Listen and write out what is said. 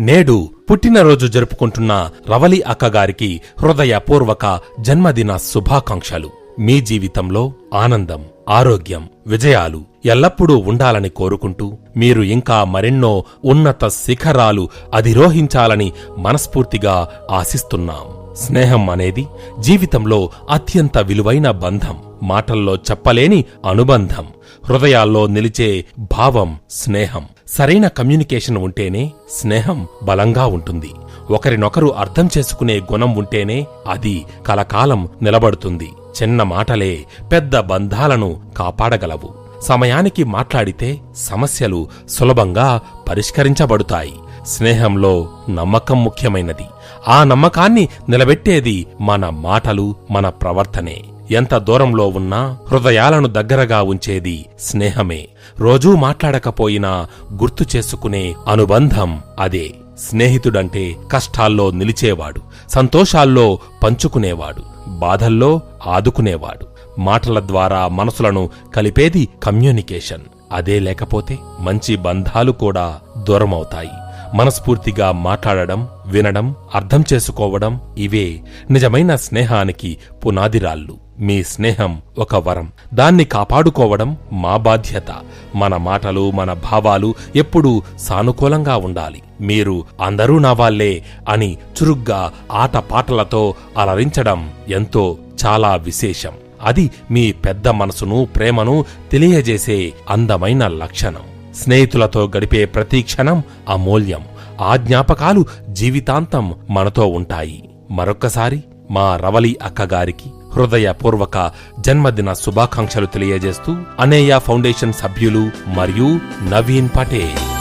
నేడు పుట్టినరోజు జరుపుకుంటున్న రవలి అక్కగారికి హృదయపూర్వక జన్మదిన శుభాకాంక్షలు. మీ జీవితంలో ఆనందం, ఆరోగ్యం, విజయాలు ఎల్లప్పుడూ ఉండాలని కోరుకుంటూ మీరు ఇంకా మరెన్నో ఉన్నత శిఖరాలు అధిరోహించాలని మనస్ఫూర్తిగా ఆశిస్తున్నాం. స్నేహం అనేది జీవితంలో అత్యంత విలువైన బంధం. మాటల్లో చెప్పలేని అనుబంధం. హృదయాల్లో నిలిచే భావం స్నేహం. సరైన కమ్యూనికేషన్ ఉంటేనే స్నేహం బలంగా ఉంటుంది. ఒకరినొకరు అర్థం చేసుకునే గుణం ఉంటేనే అది కలకాలం నిలబడుతుంది. చిన్న మాటలే పెద్ద బంధాలను కాపాడగలవు. సమయానికి మాట్లాడితే సమస్యలు సులభంగా పరిష్కరించబడుతాయి. స్నేహంలో నమ్మకం ముఖ్యమైనది. ఆ నమ్మకాన్ని నిలబెట్టేది మన మాటలు, మన ప్రవర్తనే. ఎంత దూరంలో ఉన్నా హృదయాలను దగ్గరగా ఉంచేది స్నేహమే. రోజూ మాట్లాడకపోయినా గుర్తు చేసుకునే అనుబంధం అదే. స్నేహితుడంటే కష్టాల్లో నిలిచేవాడు, సంతోషాల్లో పంచుకునేవాడు, బాధల్లో ఆదుకునేవాడు. మాటల ద్వారా మనసులను కలిపేది కమ్యూనికేషన్. అదే లేకపోతే మంచి బంధాలు కూడా దూరమవుతాయి. మనస్ఫూర్తిగా మాట్లాడడం, వినడం, అర్థం చేసుకోవడం ఇవే నిజమైన స్నేహానికి పునాదిరాళ్ళు. మీ స్నేహం ఒక వరం. దాన్ని కాపాడుకోవడం మా బాధ్యత. మన మాటలు, మన భావాలు ఎప్పుడూ సానుకూలంగా ఉండాలి. మీరు అందరూ నా వాళ్లే అని చురుగ్గా ఆటపాటలతో అలరించడం ఎంతో చాలా విశేషం. అది మీ పెద్ద మనసును, ప్రేమను తెలియజేసే అందమైన లక్షణం. స్నేహితులతో గడిపే ప్రతి క్షణం అమూల్యం. ఆ జ్ఞాపకాలు జీవితాంతం మనతో ఉంటాయి. మరొక్కసారి మా రవలి అక్కగారికి హృదయపూర్వక జన్మదిన శుభాకాంక్షలు తెలియజేస్తూ అనేయ ఫౌండేషన్ సభ్యులు మరియు నవీన్ పటేల్.